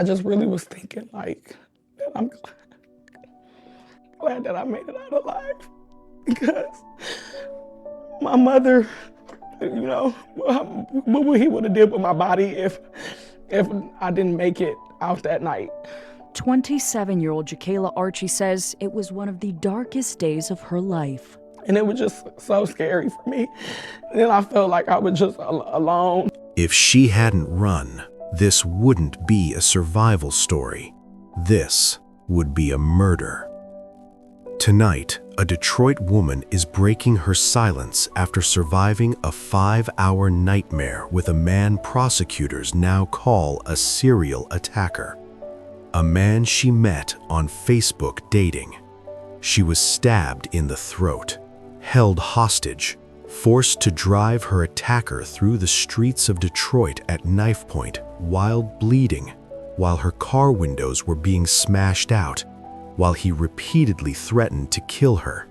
I just really was thinking, like, that I'm glad that I made it out alive. Because my mother, you know, what he would have did with my body if I didn't make it out that night. 27-year-old Jakayla Archie says it was one of the darkest days of her life. And it was just so scary for me. And then I felt like I was just alone. If she hadn't run, this wouldn't be a survival story. This would be a murder. Tonight, a Detroit woman is breaking her silence after surviving a 5-hour nightmare with a man prosecutors now call a serial attacker. A man she met on Facebook dating. She was stabbed in the throat, held hostage, forced to drive her attacker through the streets of Detroit at knife point while bleeding, while her car windows were being smashed out, while he repeatedly threatened to kill her.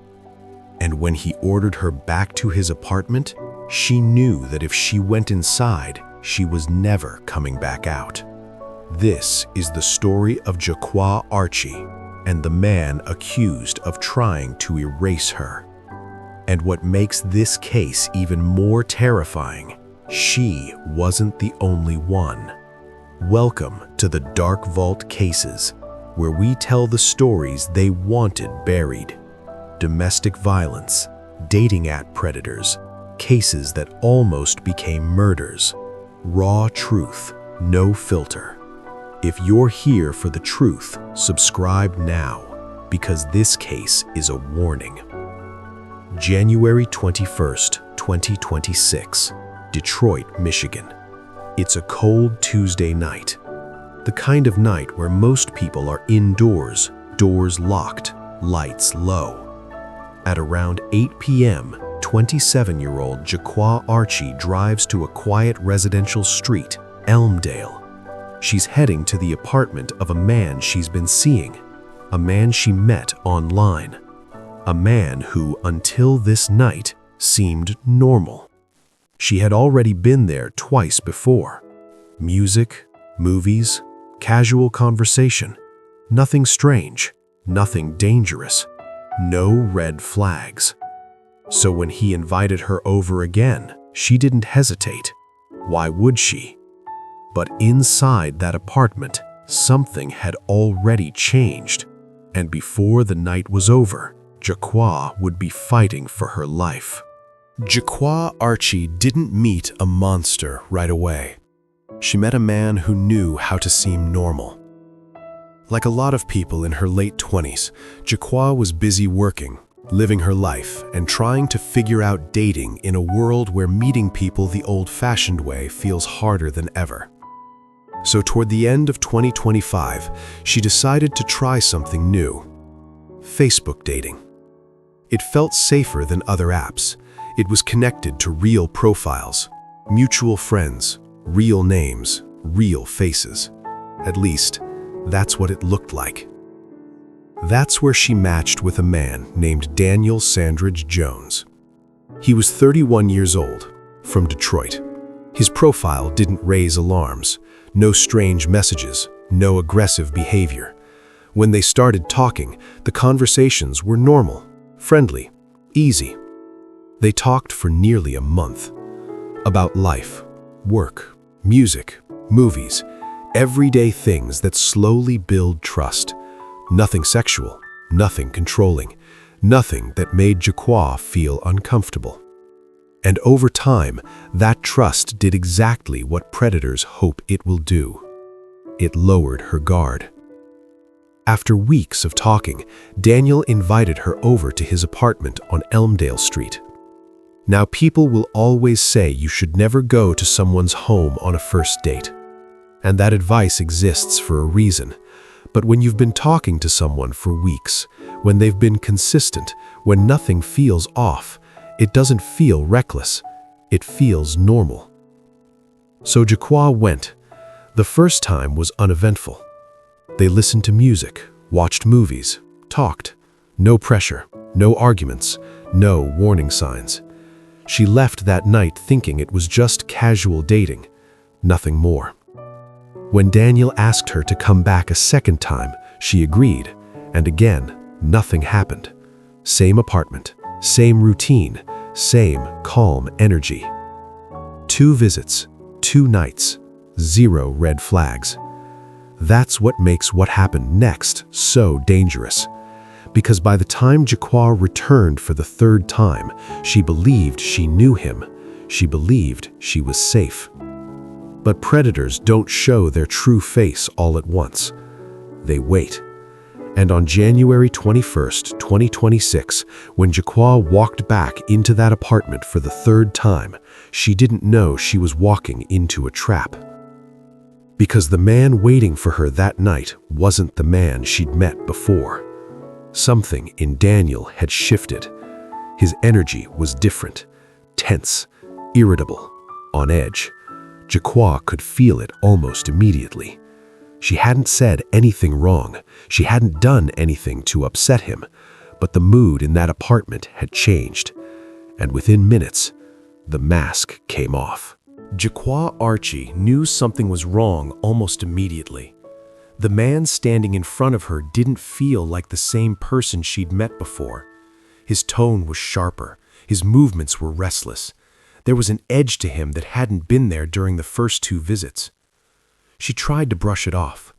And when he ordered her back to his apartment, she knew that if she went inside, she was never coming back out. This is the story of Jakayla Archie and the man accused of trying to erase her. And what makes this case even more terrifying, she wasn't the only one. Welcome to the Dark Vault Cases, where we tell the stories they wanted buried. Domestic violence, dating app predators, cases that almost became murders. Raw truth, no filter. If you're here for the truth, subscribe now, because this case is a warning. January 21st, 2026, Detroit, Michigan. It's a cold Tuesday night. The kind of night where most people are indoors, doors locked, lights low. At around 8 p.m., 27-year-old Jakayla Archie drives to a quiet residential street, Elmdale. She's heading to the apartment of a man she's been seeing, a man she met online, a man who, until this night, seemed normal. She had already been there twice before. Music, movies, casual conversation. Nothing strange, nothing dangerous, no red flags. So when he invited her over again, she didn't hesitate. Why would she? But inside that apartment, something had already changed. And before the night was over, Jakayla would be fighting for her life. Jakayla Archie didn't meet a monster right away. She met a man who knew how to seem normal. Like a lot of people in her late 20s, Jakayla was busy working, living her life, and trying to figure out dating in a world where meeting people the old-fashioned way feels harder than ever. So toward the end of 2025, she decided to try something new. Facebook dating. It felt safer than other apps. It was connected to real profiles, mutual friends, real names, real faces. At least, that's what it looked like. That's where she matched with a man named Daniel Sandridge Jones. He was 31 years old, from Detroit. His profile didn't raise alarms, no strange messages, no aggressive behavior. When they started talking, the conversations were normal, friendly, easy. They talked for nearly a month. About life, work, music, movies, everyday things that slowly build trust. Nothing sexual, nothing controlling, nothing that made Jakayla feel uncomfortable. And over time, that trust did exactly what predators hope it will do. It lowered her guard. After weeks of talking, Daniel invited her over to his apartment on Elmdale Street. Now, people will always say you should never go to someone's home on a first date. And that advice exists for a reason. But when you've been talking to someone for weeks, when they've been consistent, when nothing feels off, it doesn't feel reckless. It feels normal. So Jakayla went. The first time was uneventful. They listened to music, watched movies, talked. No pressure, no arguments, no warning signs. She left that night thinking it was just casual dating, nothing more. When Daniel asked her to come back a second time, she agreed, and again, nothing happened. Same apartment, same routine, same calm energy. 2 visits, 2 nights, 0 red flags. That's what makes what happened next so dangerous. Because by the time Jakayla returned for the 3rd time, she believed she knew him. She believed she was safe. But predators don't show their true face all at once. They wait. And on January 21st, 2026, when Jakayla walked back into that apartment for the 3rd time, she didn't know she was walking into a trap. Because the man waiting for her that night wasn't the man she'd met before. Something in Daniel had shifted. His energy was different, tense, irritable, on edge. Jakayla could feel it almost immediately. She hadn't said anything wrong. She hadn't done anything to upset him, but the mood in that apartment had changed. And within minutes, the mask came off. Jakayla Archie knew something was wrong almost immediately. The man standing in front of her didn't feel like the same person she'd met before. His tone was sharper. His movements were restless. There was an edge to him that hadn't been there during the first 2 visits. She tried to brush it off.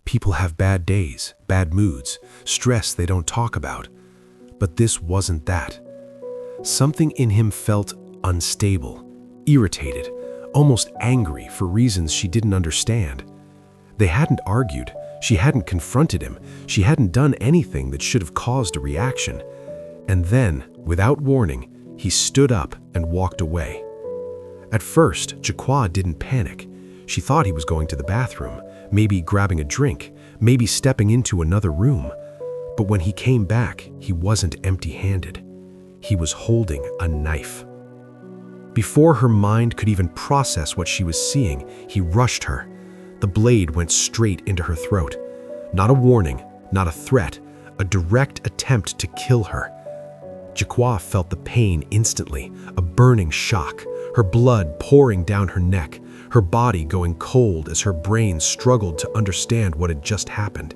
People have bad days, bad moods, stress they don't talk about. But this wasn't that. Something in him felt unstable, irritated, almost angry for reasons she didn't understand. They hadn't argued. She hadn't confronted him. She hadn't done anything that should have caused a reaction. And then, without warning, he stood up and walked away. At first, Jakayla didn't panic. She thought he was going to the bathroom, maybe grabbing a drink, maybe stepping into another room. But when he came back, he wasn't empty-handed. He was holding a knife. Before her mind could even process what she was seeing, he rushed her. The blade went straight into her throat. Not a warning, not a threat, a direct attempt to kill her. Jakayla felt the pain instantly, a burning shock, her blood pouring down her neck, her body going cold as her brain struggled to understand what had just happened.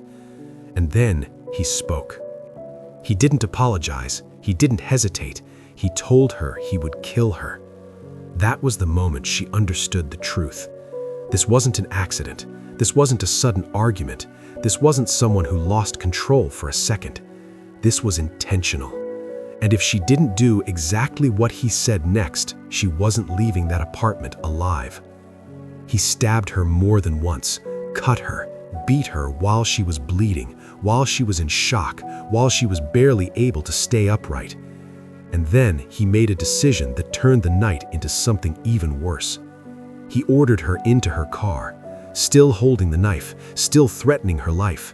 And then he spoke. He didn't apologize, he didn't hesitate, he told her he would kill her. That was the moment she understood the truth. This wasn't an accident. This wasn't a sudden argument. This wasn't someone who lost control for a second. This was intentional. And if she didn't do exactly what he said next, she wasn't leaving that apartment alive. He stabbed her more than once, cut her, beat her while she was bleeding, while she was in shock, while she was barely able to stay upright. And then he made a decision that turned the night into something even worse. He ordered her into her car, still holding the knife, still threatening her life.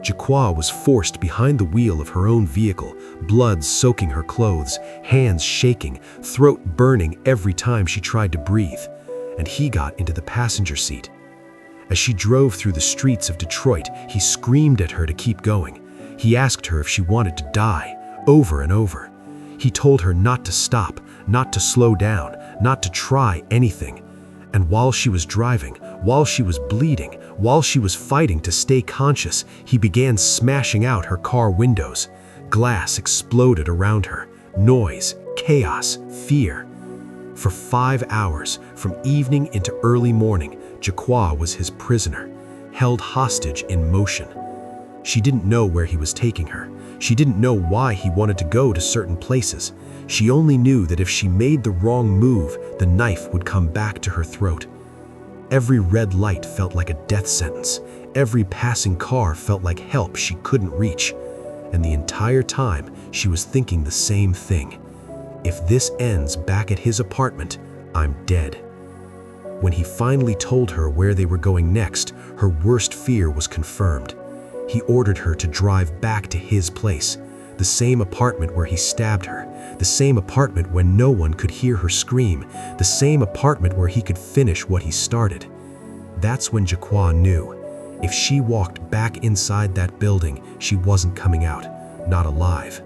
Jakayla was forced behind the wheel of her own vehicle, blood soaking her clothes, hands shaking, throat burning every time she tried to breathe, and he got into the passenger seat. As she drove through the streets of Detroit, he screamed at her to keep going. He asked her if she wanted to die, over and over. He told her not to stop, not to slow down, not to try anything. And while she was driving, while she was bleeding, while she was fighting to stay conscious, he began smashing out her car windows. Glass exploded around her. Noise, chaos, fear. For 5 hours, from evening into early morning, Jakayla was his prisoner, held hostage in motion. She didn't know where he was taking her. She didn't know why he wanted to go to certain places. She only knew that if she made the wrong move, the knife would come back to her throat. Every red light felt like a death sentence. Every passing car felt like help she couldn't reach. And the entire time, she was thinking the same thing. If this ends back at his apartment, I'm dead. When he finally told her where they were going next, her worst fear was confirmed. He ordered her to drive back to his place, the same apartment where he stabbed her, the same apartment when no one could hear her scream, the same apartment where he could finish what he started. That's when Jakayla knew. If she walked back inside that building, she wasn't coming out, not alive.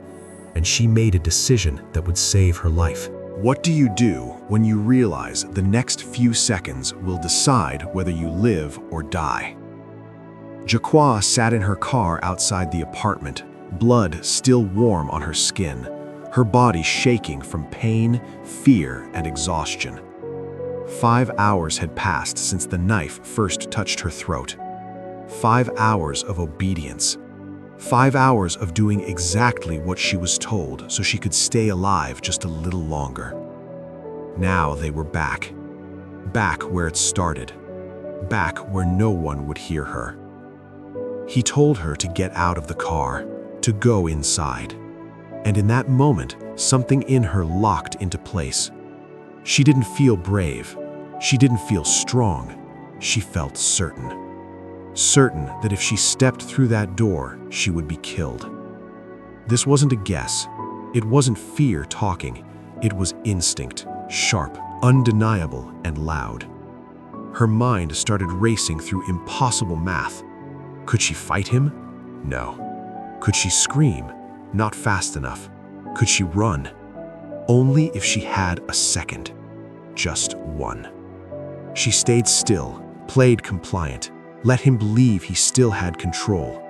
And she made a decision that would save her life. What do you do when you realize the next few seconds will decide whether you live or die? Jakayla sat in her car outside the apartment, blood still warm on her skin, her body shaking from pain, fear, and exhaustion. 5 hours had passed since the knife first touched her throat. 5 hours of obedience. 5 hours of doing exactly what she was told so she could stay alive just a little longer. Now they were back. Back where it started. Back where no one would hear her. He told her to get out of the car, to go inside. And in that moment, something in her locked into place. She didn't feel brave. She didn't feel strong. She felt certain. Certain that if she stepped through that door, she would be killed. This wasn't a guess. It wasn't fear talking. It was instinct, sharp, undeniable, and loud. Her mind started racing through impossible math. Could she fight him? No. Could she scream? Not fast enough. Could she run? Only if she had a second. Just one. She stayed still, played compliant, let him believe he still had control.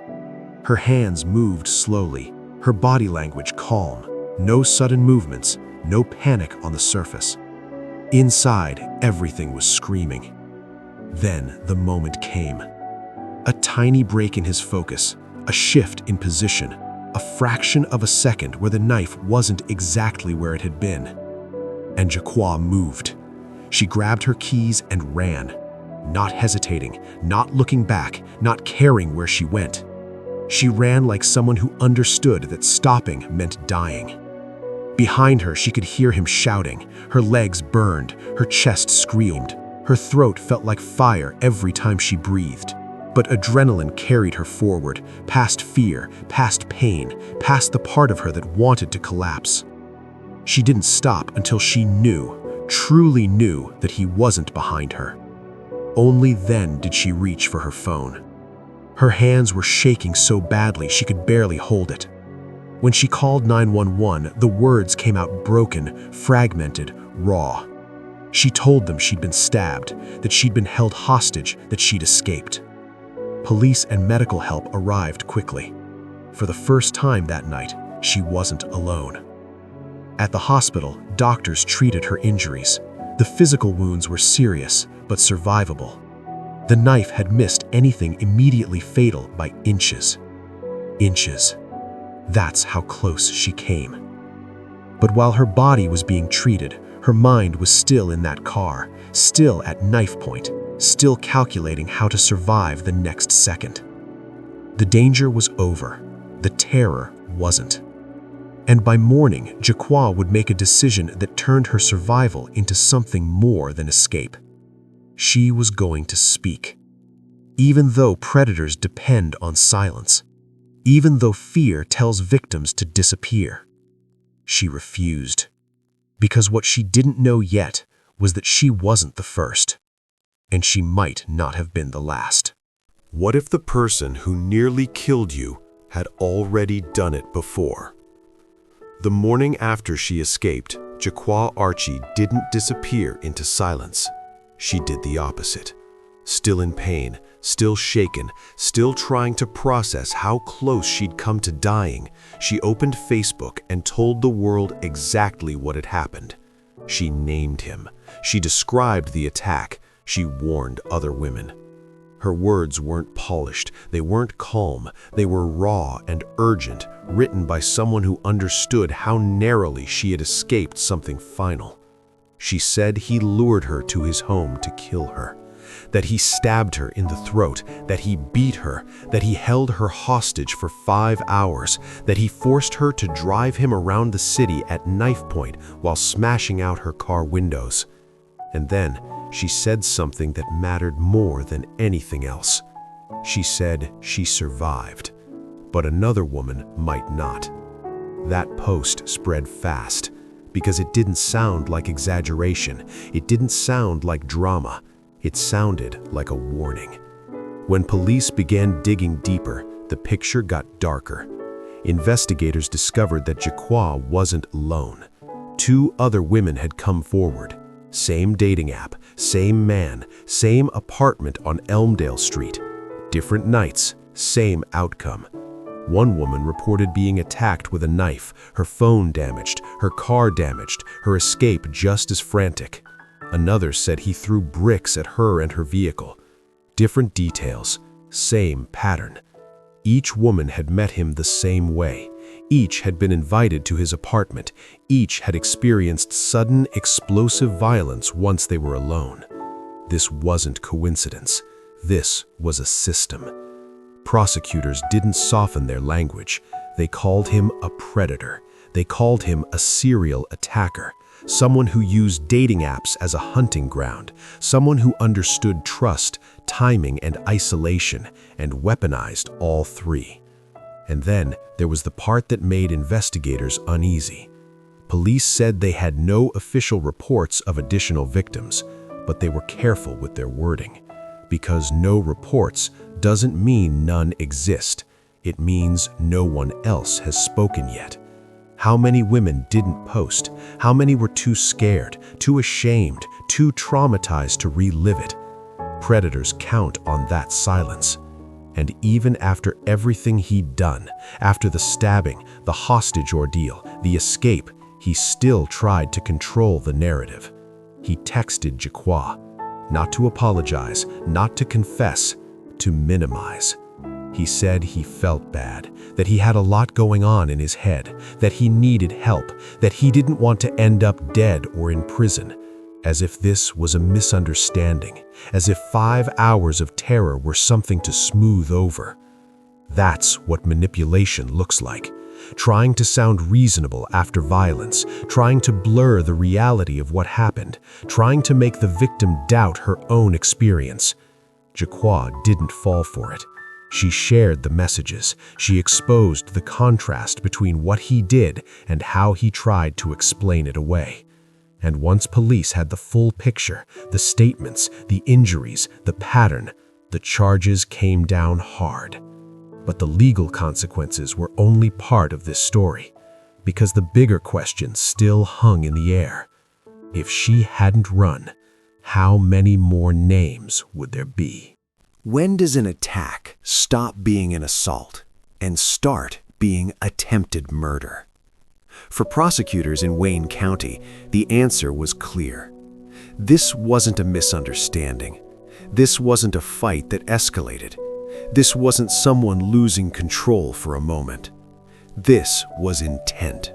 Her hands moved slowly, her body language calm, no sudden movements, no panic on the surface. Inside, everything was screaming. Then the moment came. A tiny break in his focus, a shift in position, a fraction of a second where the knife wasn't exactly where it had been. And Jakayla moved. She grabbed her keys and ran. Not hesitating, not looking back, not caring where she went. She ran like someone who understood that stopping meant dying. Behind her, she could hear him shouting. Her legs burned, her chest screamed. Her throat felt like fire every time she breathed. But adrenaline carried her forward, past fear, past pain, past the part of her that wanted to collapse. She didn't stop until she knew, truly knew, that he wasn't behind her. Only then did she reach for her phone. Her hands were shaking so badly she could barely hold it. When she called 911, the words came out broken, fragmented, raw. She told them she'd been stabbed, that she'd been held hostage, that she'd escaped. Police and medical help arrived quickly. For the first time that night, she wasn't alone. At the hospital, doctors treated her injuries. The physical wounds were serious, but survivable. The knife had missed anything immediately fatal by inches. Inches. That's how close she came. But while her body was being treated, her mind was still in that car, still at knife point, still calculating how to survive the next second. The danger was over. The terror wasn't. And by morning, Jakayla would make a decision that turned her survival into something more than escape. She was going to speak. Even though predators depend on silence. Even though fear tells victims to disappear. She refused. Because what she didn't know yet was that she wasn't the first. And she might not have been the last. What if the person who nearly killed you had already done it before? The morning after she escaped, jakayla Archie didn't disappear into silence. She did the opposite. Still in pain, still shaken, still trying to process how close she'd come to dying, she opened Facebook and told the world exactly what had happened. She named him. She described the attack. She warned other women. Her words weren't polished, they weren't calm, they were raw and urgent, written by someone who understood how narrowly she had escaped something final. She said he lured her to his home to kill her, that he stabbed her in the throat, that he beat her, that he held her hostage for 5 hours, that he forced her to drive him around the city at knife point while smashing out her car windows. And then she said something that mattered more than anything else. She said she survived, but another woman might not. That post spread fast because it didn't sound like exaggeration. It didn't sound like drama. It sounded like a warning. When police began digging deeper, the picture got darker. Investigators discovered that jakayla wasn't alone. 2 other women had come forward. Same dating app, same man, same apartment on Elmdale Street. Different nights, same outcome. One woman reported being attacked with a knife, her phone damaged, her car damaged, her escape just as frantic. Another said he threw bricks at her and her vehicle. Different details, same pattern. Each woman had met him the same way. Each had been invited to his apartment. Each had experienced sudden, explosive violence once they were alone. This wasn't coincidence. This was a system. Prosecutors didn't soften their language. They called him a predator. They called him a serial attacker, someone who used dating apps as a hunting ground, someone who understood trust, timing, and isolation, and weaponized all 3. And then there was the part that made investigators uneasy. Police said they had no official reports of additional victims, but they were careful with their wording. Because no reports doesn't mean none exist. It means no one else has spoken yet. How many women didn't post? How many were too scared, too ashamed, too traumatized to relive it? Predators count on that silence. And even after everything he'd done, after the stabbing, the hostage ordeal, the escape, he still tried to control the narrative. He texted Jakayla, not to apologize, not to confess, to minimize. He said he felt bad, that he had a lot going on in his head, that he needed help, that he didn't want to end up dead or in prison, as if this was a misunderstanding, as if 5 hours of terror were something to smooth over. That's what manipulation looks like. Trying to sound reasonable after violence, trying to blur the reality of what happened, trying to make the victim doubt her own experience. Jakayla didn't fall for it. She shared the messages. She exposed the contrast between what he did and how he tried to explain it away. And once police had the full picture, the statements, the injuries, the pattern, the charges came down hard. But the legal consequences were only part of this story, because the bigger question still hung in the air. If she hadn't run, how many more names would there be? When does an attack stop being an assault and start being attempted murder? For prosecutors in Wayne County, the answer was clear. This wasn't a misunderstanding. This wasn't a fight that escalated. This wasn't someone losing control for a moment. This was intent.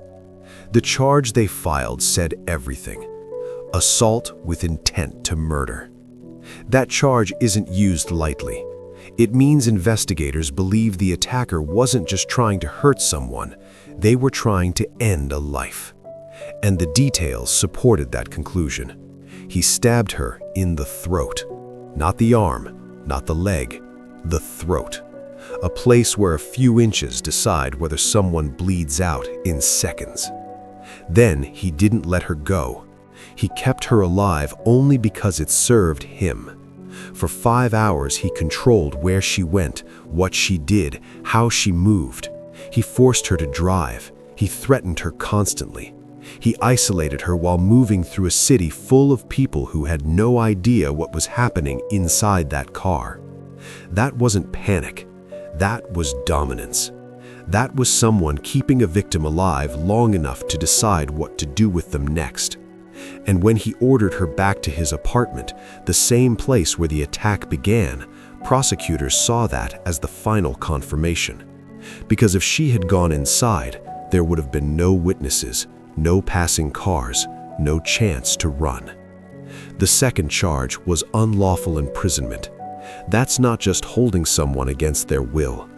The charge they filed said everything. Assault with intent to murder. That charge isn't used lightly. It means investigators believe the attacker wasn't just trying to hurt someone, they were trying to end a life. And the details supported that conclusion. He stabbed her in the throat. Not the arm, not the leg, the throat. A place where a few inches decide whether someone bleeds out in seconds. Then he didn't let her go. He kept her alive only because it served him. For 5 hours he controlled where she went, what she did, how she moved. He forced her to drive. He threatened her constantly. He isolated her while moving through a city full of people who had no idea what was happening inside that car. That wasn't panic. That was dominance. That was someone keeping a victim alive long enough to decide what to do with them next. And when he ordered her back to his apartment, the same place where the attack began, prosecutors saw that as the final confirmation. Because if she had gone inside, there would have been no witnesses, no passing cars, no chance to run. The second charge was unlawful imprisonment. That's not just holding someone against their will.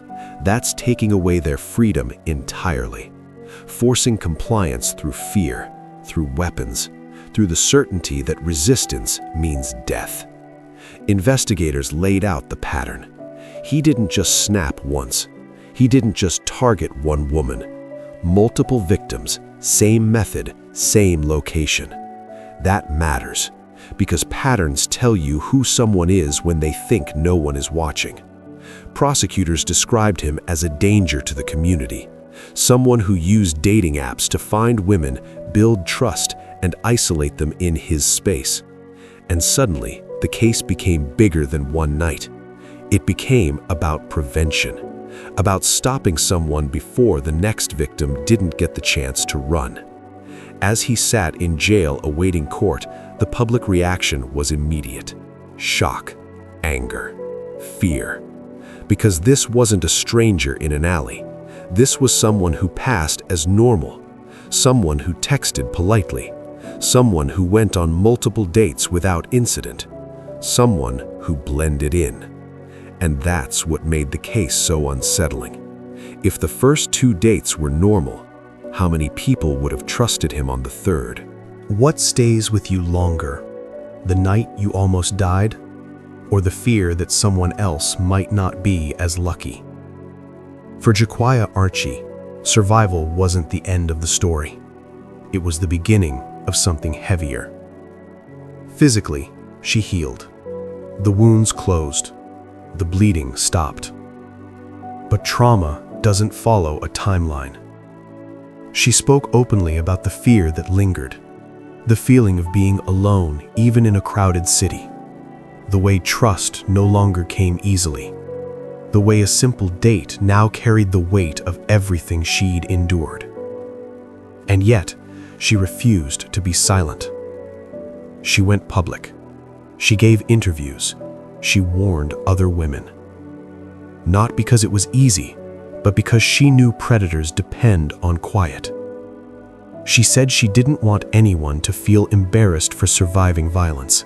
That's taking away their freedom entirely. Forcing compliance through fear, through weapons, through the certainty that resistance means death. Investigators laid out the pattern. He didn't just snap once. He didn't just target one woman. Multiple victims, same method, same location. That matters, because patterns tell you who someone is when they think no one is watching. Prosecutors described him as a danger to the community, Someone who used dating apps to find women, build trust, and isolate them in his space. And suddenly, the case became bigger than one night. It became about prevention, about stopping someone before the next victim didn't get the chance to run. As he sat in jail awaiting court, the public reaction was immediate. Shock, anger, fear. Because this wasn't a stranger in an alley. This was someone who passed as normal, someone who texted politely, someone who went on multiple dates without incident, someone who blended in. And that's what made the case so unsettling. If the first 2 dates were normal, how many people would have trusted him on the third? What stays with you longer? The night you almost died? Or the fear that someone else might not be as lucky? For jakayla Archie, survival wasn't the end of the story. It was the beginning of something heavier. Physically, she healed. The wounds closed. The bleeding stopped. But trauma doesn't follow a timeline. She spoke openly about the fear that lingered, the feeling of being alone even in a crowded city, the way trust no longer came easily, the way a simple date now carried the weight of everything she'd endured. And yet, she refused to be silent. She went public. She gave interviews. She warned other women. Not because it was easy, but because she knew predators depend on quiet. She said she didn't want anyone to feel embarrassed for surviving violence.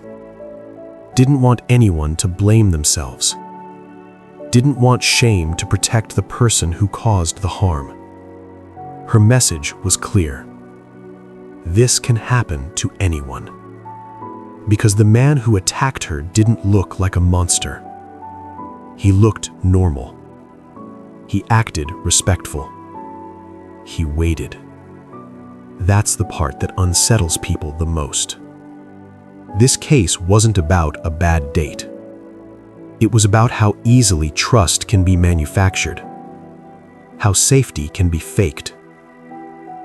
Didn't want anyone to blame themselves. Didn't want shame to protect the person who caused the harm. Her message was clear. This can happen to anyone. Because the man who attacked her didn't look like a monster. He looked normal. He acted respectful. He waited. That's the part that unsettles people the most. This case wasn't about a bad date. It was about how easily trust can be manufactured, how safety can be faked,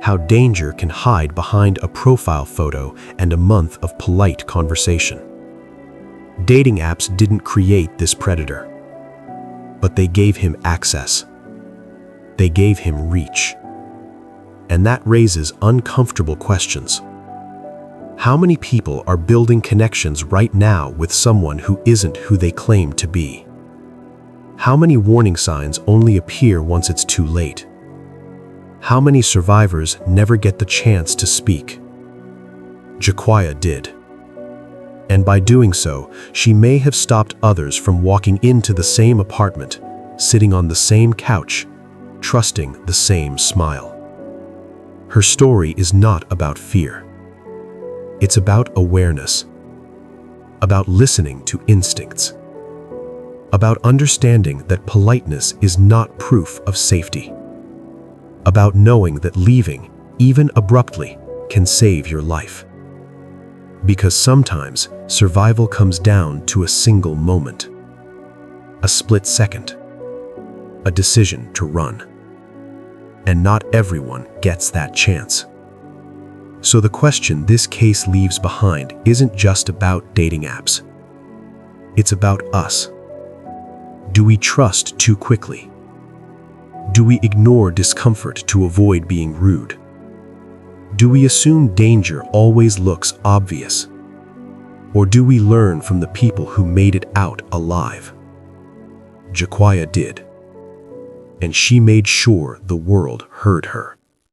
how danger can hide behind a profile photo and a month of polite conversation. Dating apps didn't create this predator, but they gave him access. They gave him reach. And that raises uncomfortable questions. How many people are building connections right now with someone who isn't who they claim to be? How many warning signs only appear once it's too late? How many survivors never get the chance to speak? Jakayla did. And by doing so, she may have stopped others from walking into the same apartment, sitting on the same couch, trusting the same smile. Her story is not about fear. It's about awareness, about listening to instincts, about understanding that politeness is not proof of safety, about knowing that leaving, even abruptly, can save your life. Because sometimes survival comes down to a single moment, a split second, a decision to run. And not everyone gets that chance. So the question this case leaves behind isn't just about dating apps. It's about us. Do we trust too quickly? Do we ignore discomfort to avoid being rude? Do we assume danger always looks obvious? Or do we learn from the people who made it out alive? Jakayla did. And she made sure the world heard her.